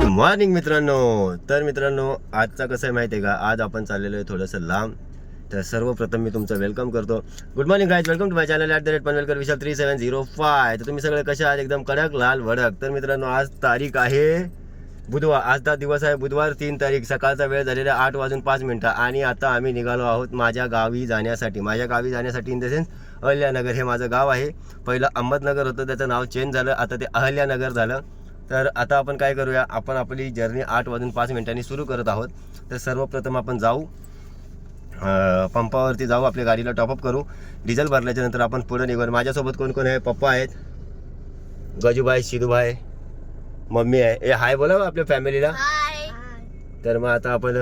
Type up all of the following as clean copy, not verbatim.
Morning मित्रांनो. तर मित्रांनो, आजचा कसं आहे माहिती आहे का, आज आपण चाललेलो आहे थोडंसं लांब. तर सर्वप्रथम मी तुमचं वेलकम करतो. Good morning guys, welcome to my channel @पनवेलकर विशाल 3705. तर तुम्ही सगळे कसे आहात? एकदम कडक लाल भडक. तर मित्रांनो, आज तारीख आहे बुधवार. आजचा दिवस आहे बुधवार 3 तारीख. सकाळचा वेळ झालेला 8:05 आणि आता आम्ही निघालो आहोत माझ्या गावी जाण्यासाठी. इन द सेन्स अहल्यानगर हे माझं गाव आहे. पहिलं अहमदनगर होतं, त्याचं नाव चेंज झालं, आता ते अहल्यानगर झालं. तर आता आपण काय करूया, आपण आपली जर्नी 8:05 सुरू करत आहोत. तर सर्वप्रथम आपण जाऊ पंपावरती जाऊ, आपल्या गाडीला टॉपअप करू. डिझेल भरल्याच्या नंतर आपण पुढे निघू. माझ्यासोबत कोण कोण आहे? पप्पा आहेत, गजूभाई, शिदूभाई, मम्मी आहे. ए हाय बोला आपल्या फॅमिलीला. तर मग आता आपण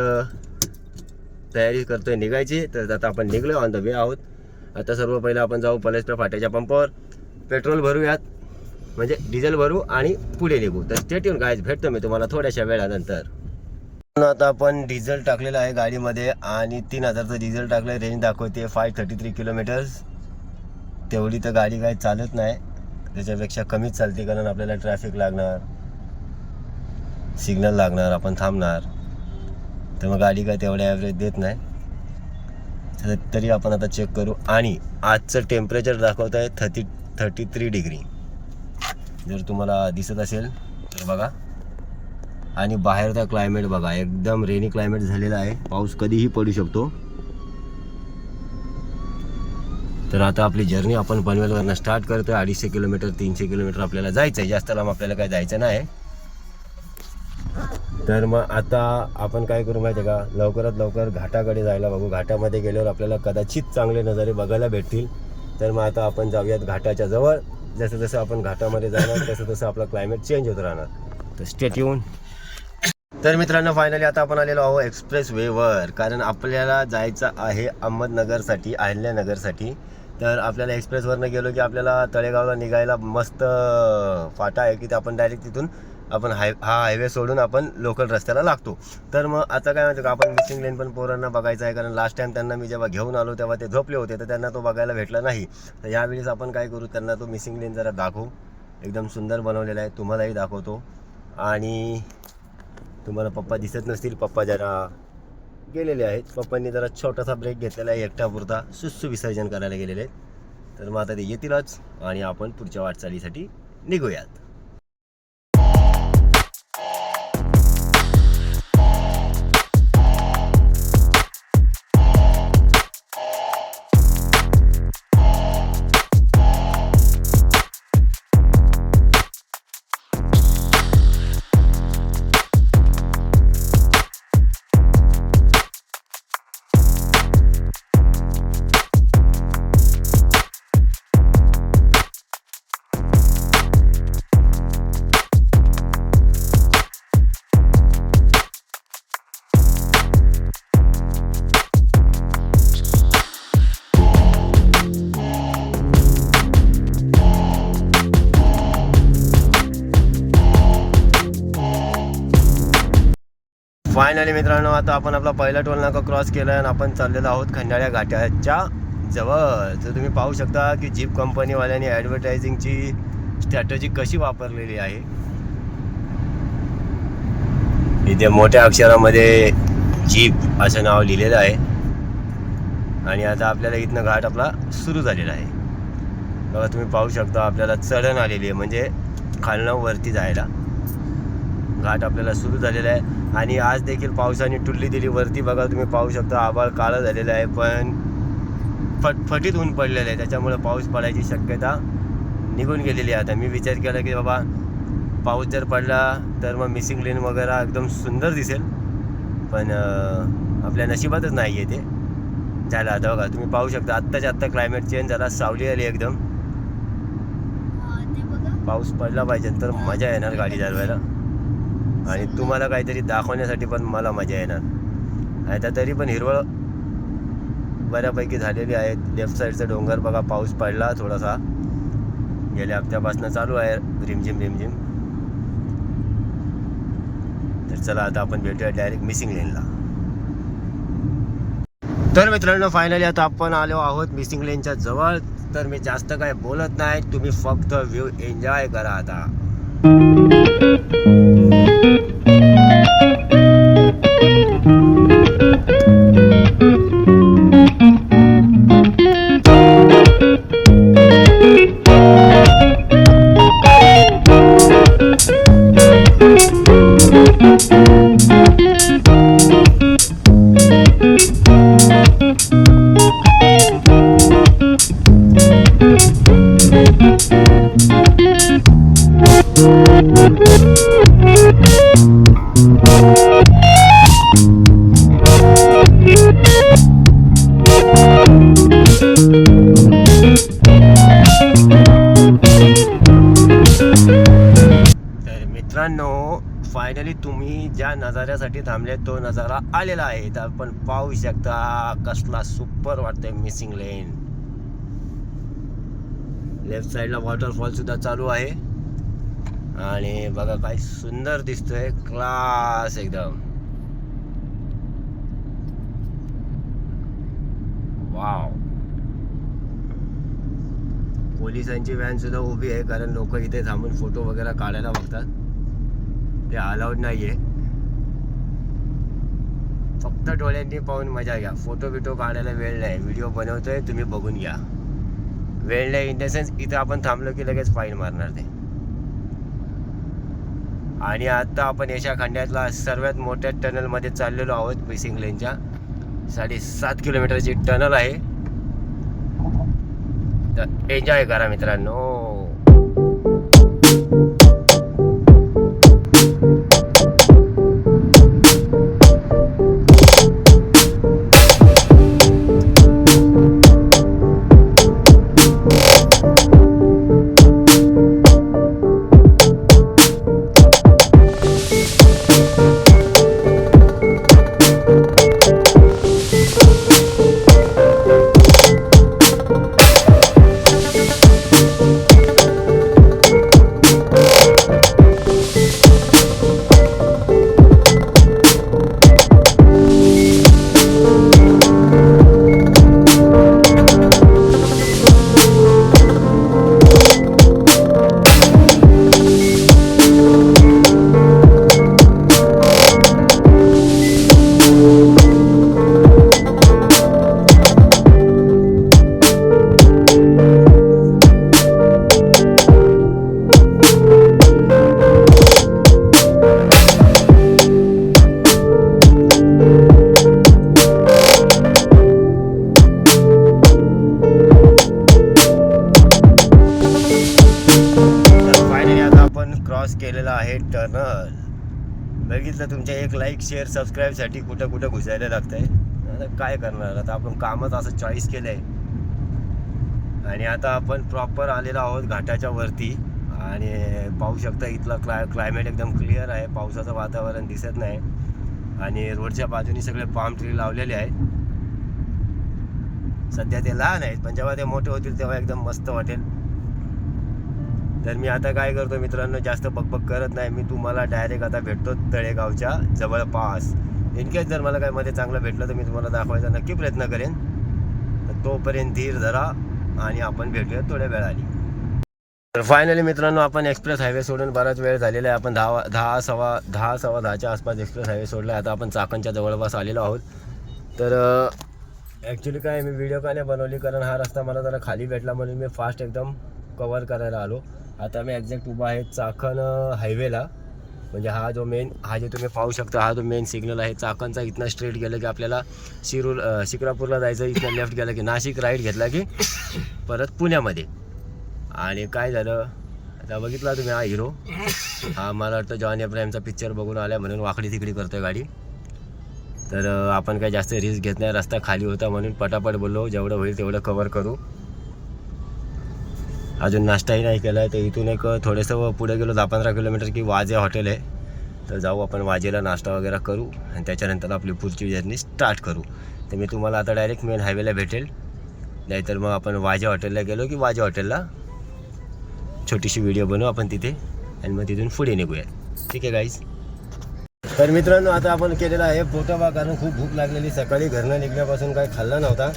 तयारी करतोय निघायची. तर आता आपण निघलो, ऑन द वे आहोत. आता सर्व पहिलं आपण जाऊ पलेस्ट्रा फाट्याच्या पंपावर, पेट्रोल भरूयात, म्हणजे डिझेल भरू आणि पुढे निघू. तर स्टेट येऊन गाईज, भेटतो मी तुम्हाला थोड्याशा वेळानंतर. आता आपण डिझेल टाकलेलं आहे गाडीमध्ये आणि 3000चं डिझेल टाकलं आहे. रेंज दाखवते 533 किलोमीटर्स. तेवढी तर गाडी काही चालत नाही, त्याच्यापेक्षा कमीच चालते, कारण आपल्याला ट्रॅफिक लागणार, सिग्नल लागणार, आपण थांबणार. तर मग गाडी काय तेवढ्या ॲव्हरेज देत नाही. तरी आपण आता चेक करू. आणि आजचं टेम्परेचर दाखवत आहे 33 डिग्री, जर तुम्हाला दिसत असेल तर बघा. आणि बाहेरचा क्लायमेट बघा, एकदम रेनी क्लायमेट झालेला आहे, पाऊस कधीही पडू शकतो. तर आता आपली जर्नी आपण पनवेलवरनं स्टार्ट करतोय. 250 किलोमीटर 300 किलोमीटर आपल्याला जायचं आहे, जास्त लांब आपल्याला काय जायचं नाही. तर मग आता आपण काय करू माहिती आहे का, लवकरात लवकर घाटाकडे जायला बघू. घाटामध्ये गेल्यावर आपल्याला कदाचित चांगले नजारे बघायला भेटतील. तर मग आता आपण जाऊयात घाटाच्या जवळ. जसं जसं आपण घाटामध्ये जाणार तसं तसं आपला क्लायमेट चेंज होत राहणार. तर स्टेट येऊन. तर मित्रांनो, फायनली आता आपण आलेलो आहोत एक्सप्रेस वेवर, कारण आपल्याला जायचं आहे अहमदनगरसाठी, अहिल्यानगरसाठी. तर आपल्याला एक्सप्रेसवरनं गेलो की आपल्याला तळेगावला निघायला मस्त फाटा आहे की आपण डायरेक्ट तिथून आपण हा हायवे सोडून आपण लोकल रस्त्याला लागतो. तर मग आता काय म्हणतो का, आपण मिसिंग लेन पण पोरांना बघायचं आहे, कारण लास्ट टाइम त्यांना मी जेव्हा घेऊन आलो तेव्हा ते झोपले होते, तर त्यांना तो बघायला भेटला नाही. तर यावेळेस आपण काय करू, त्यांना तो मिसिंग लेन जरा दाखवू. एकदम सुंदर बनवलेला आहे, तुम्हालाही दाखवतो. आणि तुम्हाला पप्पा दिसत नसतील, पप्पा जरा गेलेले आहेत. पप्पांनी जरा छोटासा ब्रेक घेतलेला आहे, एकटापुरता सुस्सू विसर्जन करायला गेलेले आहेत. तर मग आता ते येतीलच आणि आपण पुढच्या वाटचालीसाठी निघूयात. फायनली मित्रांनो, आता आपण आपला पहिला टोल नाका क्रॉस केला आणि आपण चाललेलो आहोत खंडाळ्या घाटाच्या जवळ. तर तुम्ही पाहू शकता की जीप कंपनीवाल्यांनी ॲडव्हर्टायझिंगची स्ट्रॅटेजी कशी वापरलेली आहे. इथे मोठ्या अक्षरामध्ये जीप असं नाव लिहिलेलं आहे. आणि आता आपल्याला इथनं घाट आपला सुरू झालेला आहे. बघा तुम्ही पाहू शकता, आपल्याला चढण आलेली आहे, म्हणजे खालनं वरती जायला घाट आपल्याला सुरू झालेला आहे. आणि आज देखील पावसाने टुल्ली दिली वरती. बघा तुम्ही पाहू शकता, आभाळ काळं झालेलं आहे, पण फटफटीत ऊन पडलेलं आहे, त्याच्यामुळे पाऊस पडायची शक्यता निघून गेलेली आहे. आता मी विचार केला की बाबा पाऊस जर पडला तर मग मिसिंग लेन वगैरे एकदम सुंदर दिसेल, पण आपल्या नशिबातच नाही आहे ते झालं. आता बघा तुम्ही पाहू शकता, आत्ताच्या आत्ता क्लायमेट चेंज झाला, सावली आली एकदम. पाऊस पडला पाहिजे तर मजा येणार गाडी चालवायला आणि तुम्हाला काहीतरी दाखवण्यासाठी पण मला मजा येणार. आता तरी पण हिरवळ बऱ्यापैकी झालेली आहे. लेफ्ट साईडचा डोंगर बघा, पाऊस पडला थोडासा, गेल्या हप्त्यापासून चालू आहे रिमझिम रिमझिम. तर चला आता आपण भेटूया डायरेक्ट मिसिंग लेनला. तर मित्रांनो, फायनली आता आपण आलो आहोत मिसिंग लेनच्या जवळ. तर मी जास्त काय बोलत नाही, तुम्ही फक्त व्ह्यू एन्जॉय करा आता. मित्रांनो, फायनली तुम्ही ज्या नजाऱ्यासाठी थांबले तो नजारा आलेला आहे. तर आपण पाहू शकता कसला सुपर वाटतंय मिसिंग लेन. लेफ्ट साईडला वॉटरफॉल सुद्धा चालू आहे आणि बघा काय सुंदर दिसतोय, क्लास एकदम. वाव. पोलिसांची व्हॅन सुद्धा उभी आहे कारण लोक इथे थांबून फोटो वगैरे काढायला बघतात. ते अलाउड नाहीये. फक्त डोळ्यांनी पाहून मजा घ्या. फोटो बिटो काढायला वेळ नाही. व्हिडिओ बनवतोय, तुम्ही बघून घ्या. वेळ नाही इन द सेन्स इथं आपण थांबलो की लगेच फाईन मारणार ते. आणि आता आपण एशिया खंडातला सर्वात मोठ्या टनलमध्ये चाललेलो आहोत. मिसिंग लेनच्या 7.5 किलोमीटरची टनल आहे. तर एन्जॉय करा मित्रांनो. केलेला आहे टनल. बघितलं, तुमच्या एक लाईक शेअर सबस्क्राईबसाठी कुठं कुठं घुसायला लागतंय. आता काय करणार, आता आपण कामच असं चॉईस केलं आहे. आणि आता आपण प्रॉपर आलेलो आहोत घाटाच्या वरती. आणि पाहू शकता इथला क्लायमेट एकदम क्लिअर आहे. पावसाचं वातावरण दिसत नाही. आणि रोडच्या बाजूनी सगळे पाम ट्री लावलेले आहेत. सध्या ते लहान आहेत, पण जेव्हा ते मोठे होतील तेव्हा एकदम मस्त वाटेल. तर मी आता काय करतो मित्रांनो, जास्त बकबक करत नाही. मी तुम्हाला डायरेक्ट आता भेटतो तळेगावच्या जवळपास. इनकेस जर मला काय मध्ये चांगलं भेटलं तर मी तुम्हाला दाखवायचा नक्की प्रयत्न करेन. तर तोपर्यंत धीर धरा आणि आपण भेटूया थोड्या वेळाने. तर फायनली मित्रांनो, आपण एक्सप्रेस हायवे सोडून बराच वेळ झालेला आहे. आपण 10:10 आसपास एक्सप्रेस हायवे सोडला. आता आपण चाकणच्या जवळपास आलेलो आहोत. तर ॲक्च्युली काय मी व्हिडिओ का नाही बनवली, कारण हा रस्ता मला जरा खाली भेटला म्हणून मी फास्ट एकदम कवर करायला आलो. आता मी एक्झॅक्ट उभा आहे चाकण हायवेला. म्हणजे हा जे तुम्ही पाहू शकता, हा जो मेन सिग्नल आहे चाकणचा. इथनं स्ट्रेट गेलं की आपल्याला शिक्रापूरला जायचं. इथनं लेफ्ट गेलं की नाशिक, राईट घेतला की परत पुण्यामध्ये. आणि काय झालं, आता बघितला तुम्ही हा हिरो, हा मला वाटतं जॉन अब्राहमचा पिक्चर बघून आला म्हणून वाकडी तिकडी करतोय गाडी. तर आपण काय जास्त रिस्क घेत नाही. रस्ता खाली होता म्हणून पटापट बोललो जेवढं होईल तेवढं कवर करू. अजून नाश्ताही नाही केला आहे. तर इथून एक थोडंसं पुढे गेलो 10-15 किलोमीटर की वाजे हॉटेल आहे. तर जाऊ आपण वाजेला, नाश्ता वगैरे करू आणि त्याच्यानंतर आपली पुढची जर्नी स्टार्ट करू. तर मी तुम्हाला आता डायरेक्ट मेन हायवेला भेटेल. नाहीतर मग आपण वाजे हॉटेलला गेलो की वाजे हॉटेलला छोटीशी व्हिडिओ बनवू आपण तिथे आणि मग तिथून पुढे निघूया. ठीक आहे गाईज. तर मित्रांनो, आता आपण केलेला आहे पोटोबा, कारण खूप भूक लागलेली. सकाळी घरनं निघण्यापासून काही खाल्ला नव्हता.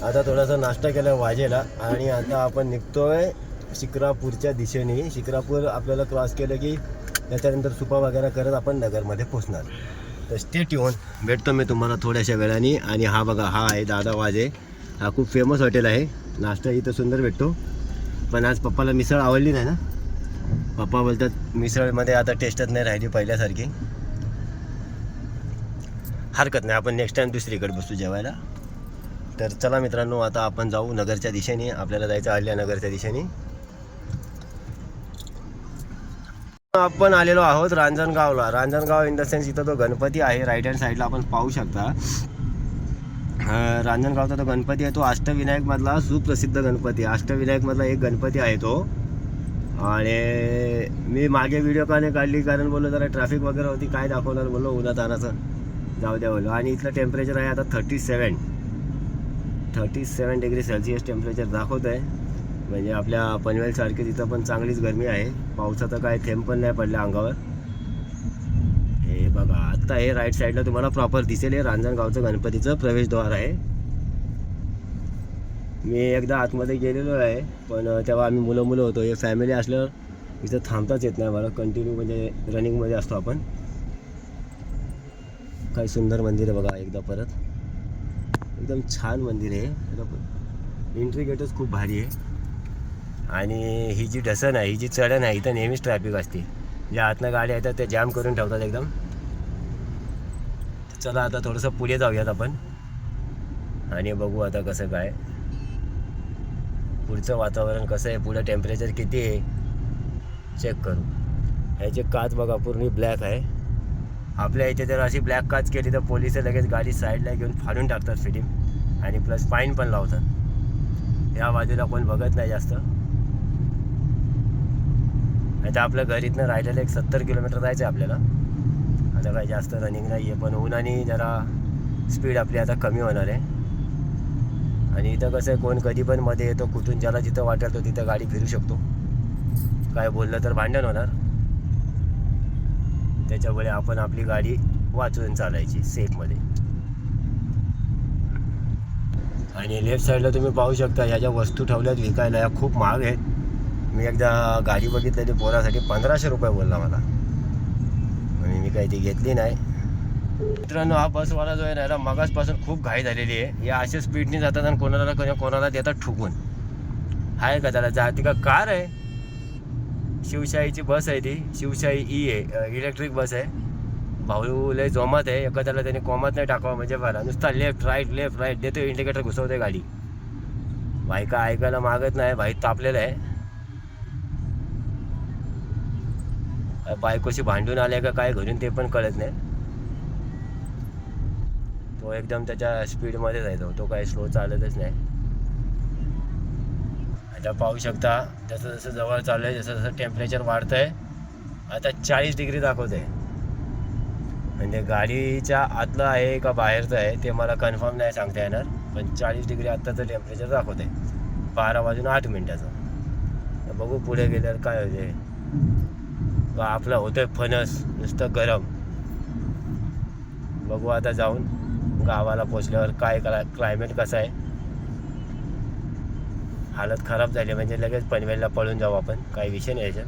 आता थोडासा नाश्ता केला वाजेला आणि आता आपण निघतोय शिक्रापूरच्या दिशेने. शिक्रापूर आपल्याला क्रॉस केलं की त्याच्यानंतर सुपा वगैरे करत आपण नगरमध्ये पोचणार. तर स्टे ट्यून, भेटतो मी तुम्हाला थोड्याशा वेळाने. आणि हा बघा, हा आहे दादा वाजे. हा खूप फेमस हॉटेल आहे. नाश्ता इथं सुंदर भेटतो. पण आज पप्पाला मिसळ आवडली नाही ना. पप्पा बोलतात मिसळमध्ये आता टेस्टच नाही राहिली पहिल्यासारखी. हरकत नाही, आपण नेक्स्ट टाइम दुसरीकडे बसू जेवायला. तर चला मित्रांनो, आता आपण जाऊ नगरच्या दिशेने. आपल्याला जायचं अहिल्यानगरच्या दिशेने. आपण आलेलो आहोत रांजणगावला. रांजणगाव इन द सेन्स इथं तो गणपती आहे, राईट हँड साईडला आपण पाहू शकता. रांजणगावचा तो गणपती आहे, तो अष्टविनायकमधला सुप्रसिद्ध गणपती. अष्टविनायकमधला एक गणपती आहे तो. आणि मी मागे व्हिडिओ का नाही काढली, कारण बोललो जरा ट्रॅफिक वगैरे होती, काय दाखवणार बोललो उन्हातानाचं, जाऊ द्या बोललो. आणि इथलं टेम्परेचर आहे आता 37 डिग्री सेल्सिअस टेम्परेचर दाखवत आहे. म्हणजे आपल्या पनवेलसारखी तिथं पण चांगलीच गरमी आहे. पावसाचं काय थेंब पण नाही पडल्या अंगावर. हे बघा, आत्ता हे राईट साईडला तुम्हाला प्रॉपर दिसेल, हे रांजणगावचं गणपतीचं प्रवेशद्वार आहे. मी एकदा आतमध्ये गेलेलो आहे, पण तेव्हा आम्ही मुलं होतो. हे फॅमिली असल्यावर इथं थांबताच येत नाही मला, कंटिन्यू म्हणजे रनिंगमध्ये असतो आपण. काय सुंदर मंदिर आहे बघा, एकदा परत एकदम छान मंदिर आहे. एंट्री गेटच खूप भारी आहे. आणि ही जी ढसन आहे, ही जी चढण आहे, इथं नेहमीच ट्रॅफिक असते. ज्या आतनं गाड्या येतात ते जॅम करून ठेवतात एकदम. चला आता थोडंसं पुढे जाऊयात आपण आणि बघू आता कसं काय पुढचं वातावरण कसं आहे, पुढं टेम्परेचर किती आहे चेक करू. ह्याचे काच बघा पूर्ण ब्लॅक आहे. आपल्या इथे जर अशी ब्लॅक काच केली तर पोलिस लगेच गाडी साईडला घेऊन फाडून टाकतात फिटिंग, आणि प्लस फाईन पण लावतात. या बाजूला कोण बघत नाही जास्त. आता आपलं घर इथनं राहिलेलं 70 किलोमीटर जायचं आहे आपल्याला. आता काही जास्त रनिंग नाही आहे, पण उन्हाने जरा स्पीड आपली आता कमी होणार आहे. आणि इथं कसं आहे, कोण कधी पण मध्ये येतो, कुठून ज्याला जिथं वाटेल तो तिथं गाडी फिरू शकतो. काय बोललं तर भांडण होणार, त्याच्यामुळे आपण आपली गाडी वाचवून चालायची सेफमध्ये. आणि लेफ्ट साईडला तुम्ही पाहू शकता ह्या ज्या वस्तू ठेवल्यात विकायला, या खूप महाग आहेत. मी एकदा गाडी बघितलेली पोरासाठी, 1500 रुपये बोलला मला, आणि मी काही ती घेतली नाही. मित्रांनो, हा बसवाला जो आहे ना, याला मगासपासून खूप घाई झालेली आहे. या अशा स्पीडने जातात आणि कोणाला देतात ठुकून. आहे का त्याला जाती का? कार आहे, शिवशाहीची बस आहे ती, शिवशाही आहे, इलेक्ट्रिक बस आहे. भाऊ लय जोमात आहे, एखाद्याला त्याने कोमात नाही टाकावं म्हणजे बरं. नुसता लेफ्ट राईट देतो, इंडिकेटर घुसवते गाडी. भाई का ऐकायला मागत नाही, भाई तापलेलं आहे. बायकोशी भांडून आले का काय घरून ते पण कळत नाही. तो एकदम त्याच्या स्पीडमध्येच आहे, तो काही स्लो चालतच नाही. आता पाहू शकता जसं जसं जवळ चाललं आहे, जसं जसं टेम्परेचर वाढतं आहे. आता 40 डिग्री दाखवत आहे. म्हणजे गाडीच्या आतलं आहे का बाहेरचं आहे ते मला कन्फर्म नाही सांगता येणार, पण 40 डिग्री आत्ताचं टेम्परेचर दाखवत आहे 12:08. तर बघू पुढे गेल्यावर काय होते. आपलं होतंय फणस नुसतं गरम. बघू आता जाऊन गावाला पोचल्यावर काय क्लायमेट कसं आहे. हालत खराब झाली म्हणजे लगेच पनवेलला पळून जाऊ आपण, काही विषय नाही याच्यात.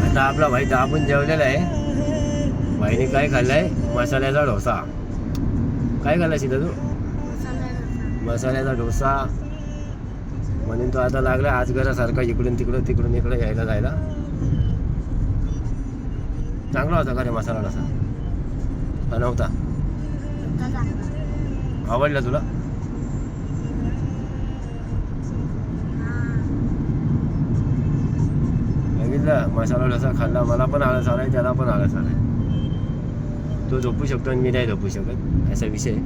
आता आपला भाई दाबून जेवलेला आहे. भाईने काय खाल्लंय? मसाल्याचा डोसा. काय खाल्ला सीधा तू? मसाल्याचा डोसा. म्हणून तो आता लागला आज घरासारखा इकडून तिकडून इकडे यायला जायला. चांगला होता का रे मसाला डोसा? का नव्हता? आवडला तुला? बघितलं, मसाला डोसा खाल्ला. मला पण आळस आलाय, त्याला पण आळस आलाय. तो झोपू शकतो आणि मी नाही झोपू शकत, असा विषय.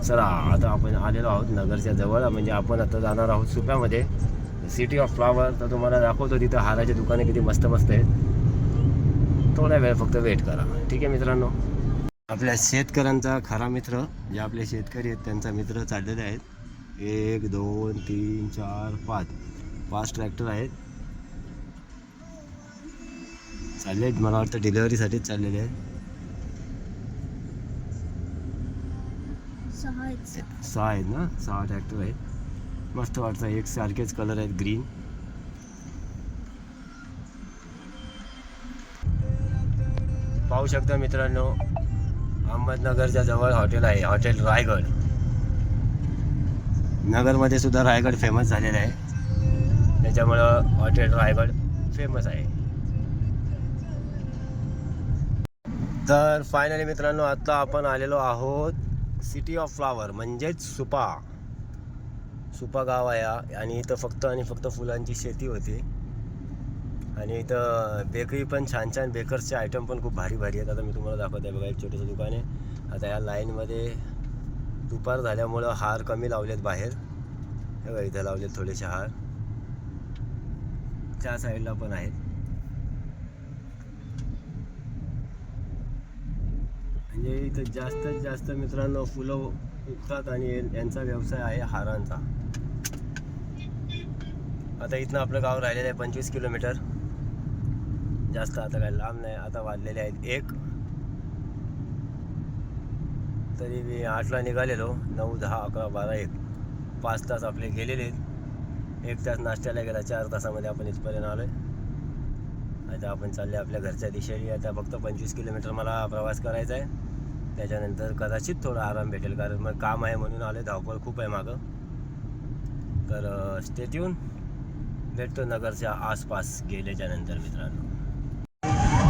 चला आता आपण आलेलो आहोत नगरच्या जवळ. म्हणजे आपण आता जाणार आहोत सुप्यामध्ये, सिटी ऑफ फ्लावर. तर तुम्हाला दाखवतो तिथं हाराचे दुकाने किती मस्त मस्त आहेत. थोडा वेळ फक्त वेट करा, ठीक आहे मित्रांनो. आपल्या शेतकऱ्यांचा खरा मित्र, जे आपले शेतकरी आहेत त्यांचा मित्र चाललेले आहेत. 1 2 3 4 5 ट्रॅक्टर आहेत चालले आहेत. मला वाटतं डिलिव्हरीसाठीच चाललेले आहेत. 6 आहेत ना, 6 ट्रॅक्टर आहेत. मस्त वाटतं, एक सारखेच कलर आहेत, ग्रीन. पाहू शकता मित्रांनो, अहमदनगरच्या जवळ हॉटेल आहे, हॉटेल रायगड. नगरमध्ये सुद्धा रायगड फेमस झालेलं आहे, त्याच्यामुळं हॉटेल रायगड फेमस आहे. तर फायनली मित्रांनो आता आपण आलेलो आहोत सिटी ऑफ फ्लावर म्हणजेच सुपा गाव आहे आणि इथं फक्त आणि फक्त फुलांची शेती होती आणि इथं बेकरी पण छान छान बेकर्सचे आयटम पण खूप भारी भारी आहेत. आता मी तुम्हाला दाखवत आहे बघा, एक छोटंसं दुकान आहे. आता या लाईनमध्ये दुपार झाल्यामुळं हार कमी लावलेत बाहेर, हे बघा इथं लावलेत थोडेसे हार, त्या साईडला पण आहेत. म्हणजे इथं जास्तीत जास्त मित्रांनो फुलं उगतात आणि यांचा व्यवसाय आहे हारांचा. आता इथनं आपलं गाव राहिलेलं आहे 25 किलोमीटर, जास्त आता काय लांब नाही. आता वाजलेले आहेत 1, तरी मी 8ला निघालेलो, 9, 10, 11, 12, 1, 5 तास आपले गेलेले आहेत. 1 तास नाश्त्याला गेला, 4 तासामध्ये आपण इथपर्यंत आलो आहे. आता आपण चालले आपल्या घरच्या दिशेने. आता फक्त 25 किलोमीटर मला प्रवास करायचा आहे, त्याच्यानंतर कदाचित थोडा आराम भेटेल, कारण मग काम आहे म्हणून आले, धावपळ खूप आहे मागं. तर स्टे ट्यून, भेटतो नगरच्या आसपास गेल्याच्या नंतर मित्रांनो.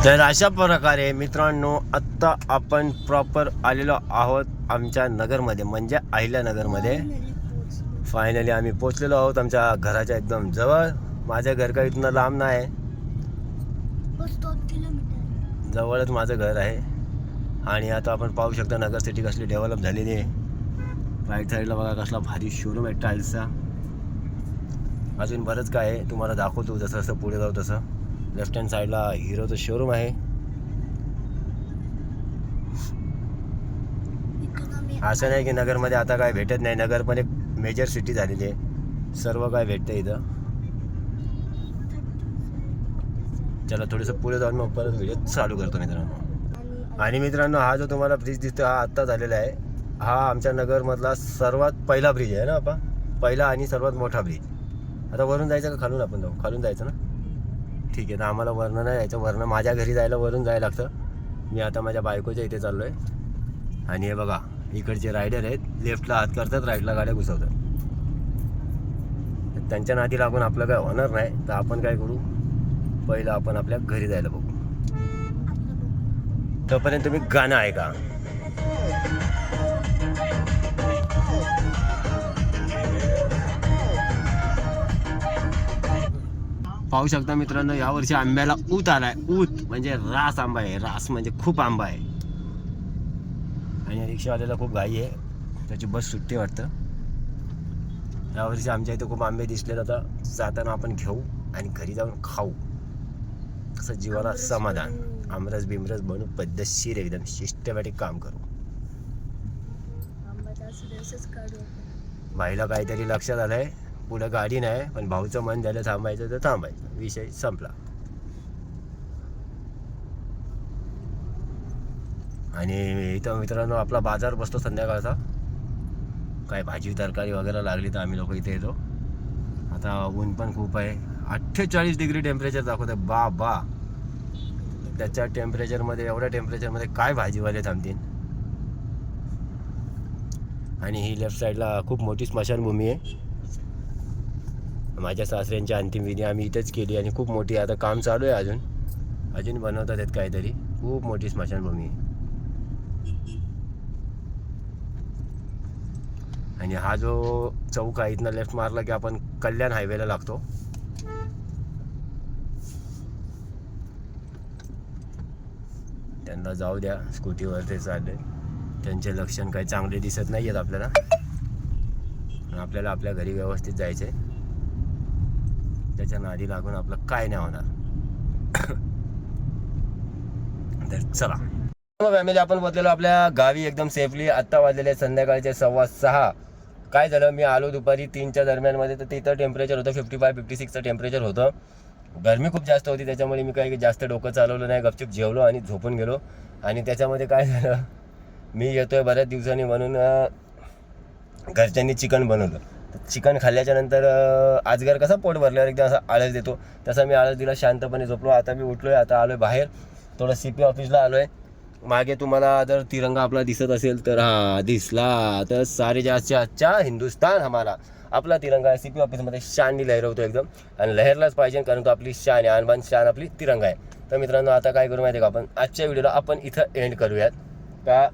तर अशा प्रकारे मित्रांनो आत्ता आपण प्रॉपर आलेलो आहोत आमच्या नगरमध्ये, म्हणजे अहिल्यानगरमध्ये. फायनली आम्ही पोचलेलो आहोत आमच्या घराच्या एकदम जवळ. माझं घर काही इथनं लांब नाही, 2 किलोमीटर जवळच माझं घर आहे. आणि आता आपण पाहू शकता नगर सिटी कसली डेव्हलप झालेली आहे. राईट साईडला बघा कसला भारी शोरूम आहे टाईल्सचा. अजून बरंच काय आहे तुम्हाला दाखवतो जसं जसं पुढे जाऊ तसं. लेफ्ट हँड साईडला हिरोचं शोरूम आहे. असं नाही की नगरमध्ये आता काय भेटत नाही, नगर पण एक मेजर सिटी झालेली आहे, सर्व काय भेटतं इथं. चला थोडंसं पुढे जाऊन मग परत व्हिडिओ चालू करतो मित्रांनो. आणि मित्रांनो हा जो तुम्हाला ब्रिज दिसतो हा आत्ता झालेला आहे. हा आमच्या नगरमधला सर्वात पहिला ब्रिज आहे ना आपा, पहिला आणि सर्वात मोठा ब्रिज. आता वरून जायचं का खालून आपण जाऊ? खालून जायचं ना, ठीक आहे. तर आम्हाला वरनं नाही जायचं, वरनं माझ्या घरी जायला वरून जायला लागतं. मी आता माझ्या बायकोच्या इथे चाललो आहे. आणि हे बघा इकडचे रायडर आहेत, लेफ्टला हात करतात, राईटला गाड्या घुसवतात. त्यांच्या नादी लागून आपलं काय होणार नाही, तर आपण काय करू, पहिलं आपण आपल्या घरी जायला बघू. तोपर्यंत तुम्ही गाणं ऐका. पाहू शकता मित्रांनो यावर्षी आंब्याला ऊत आलाय. ऊत म्हणजे रास आंबा आहे, रास म्हणजे खूप आंबा आहे. आणि रिक्षावाल्याला खूप घाई आहे, त्याची बस सुट्टी वाटतं. यावर्षी आमच्या इथे खूप आंबे दिसले, आता जाताना आपण घेऊ आणि घरी जाऊन खाऊ, असं जीवाला समाधान. आमरस बिमरस बनू पद्धतशीर एकदम सिस्टमॅटिक काम करू. भाईला काहीतरी लक्षात आलंय, पुढं गाडी नाही, पण भाऊचं मन झालं थांबायचं तर थांबायचं, विषय संपला. आणि इथं मित्रांनो आपला बाजार बसतो संध्याकाळचा. काय भाजी तरकारी वगैरे लागली तर आम्ही लोक इथे येतो. आता ऊन पण खूप आहे, 48 डिग्री टेम्परेचर दाखवत आहे. बा त्याच्या टेम्परेचरमध्ये, एवढ्या टेम्परेचरमध्ये काय भाजीवाले थांबतील. आणि ही लेफ्ट साईडला खूप मोठी स्मशानभूमी आहे. माझ्या सासऱ्यांची अंतिम विधी आम्ही इथेच केली आणि खूप मोठी, आता काम चालू आहे, अजून बनवतात आहेत काहीतरी. खूप मोठी स्मशानभूमी आहे. आणि हा जो चौक आहे इथनं लेफ्ट मारला की आपण कल्याण हायवेला लागतो. त्यांना जाऊ द्या, स्कूटीवर ते चालले, त्यांचे लक्षण काही चांगले दिसत नाही आहेत आपल्याला. आपल्याला आपल्या घरी व्यवस्थित जायचं आहे, त्याच्या नादी लागून आपलं काय नाही होणार. तर चला फॅमिली, आपण पोचलेलो आपल्या गावी एकदम सेफली. आत्ता वाजलेले संध्याकाळचे 6:15. काय झालं, मी आलो दुपारी 3च्या दरम्यानमध्ये, तर तिथं टेम्परेचर होतं 55-56चं टेम्परेचर होतं. गरमी खूप जास्त होती, त्याच्यामुळे मी काही जास्त डोकं चालवलं नाही, गपचूप जेवलो आणि झोपून गेलो. आणि त्याच्यामध्ये काय झालं, मी येतोय बऱ्याच दिवसांनी म्हणून घरच्यांनी चिकन बनवलं. चिकन खाल्ल्याच्या नंतर आजगर कसा पोट भरल्यावर एकदम असा आळस देतो, तसा मी आळस दिला, शांतपणे झोपलो. आता मी उठलोय, आता आलोय बाहेर, थोडं CP ऑफिसला आलोय. मागे तुम्हाला जर तिरंगा आपला दिसत असेल तर हा दिसला, तर सारे जास्त अच्छा हिंदुस्तान हमारा, आपला तिरंगा CP ऑफिसमध्ये शाननी लहरवतो एकदम, आणि लहरलाच पाहिजे कारण तो आपली शान आहे, आणबान शान आपली तिरंगा आहे. तर मित्रांनो आता काय करू माहिती आहे का, आपण आजच्या व्हिडिओला आपण इथं एंड करूयात का,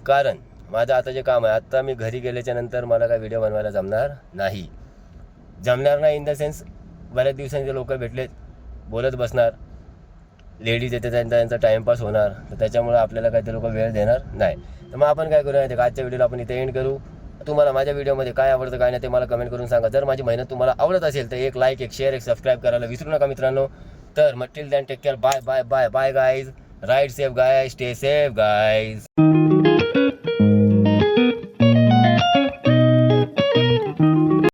कारण माझं आता जे काम आहे, आता मी घरी गेल्याच्या नंतर मला काय व्हिडिओ बनवायला जमणार नाही इन द सेन्स बऱ्याच दिवसांचे लोक भेटलेत, बोलत बसणार, लेडीज येते त्यांचा टाईमपास होणार, तर त्याच्यामुळे आपल्याला काही ते लोक वेळ देणार नाही. तर मग आपण काय करूया का, आजच्या व्हिडिओला आपण इथे एंड करू. तुम्हाला माझ्या व्हिडिओमध्ये काय आवडतं काय नाही ते मला कमेंट करून सांगा. जर माझी मेहनत तुम्हाला आवडत असेल तर एक लाईक, एक शेअर, एक सबस्क्राईब करायला विसरू नका मित्रांनो. तर मग till then take care, bye bye bye bye guys, ride safe guy, stay safe guys.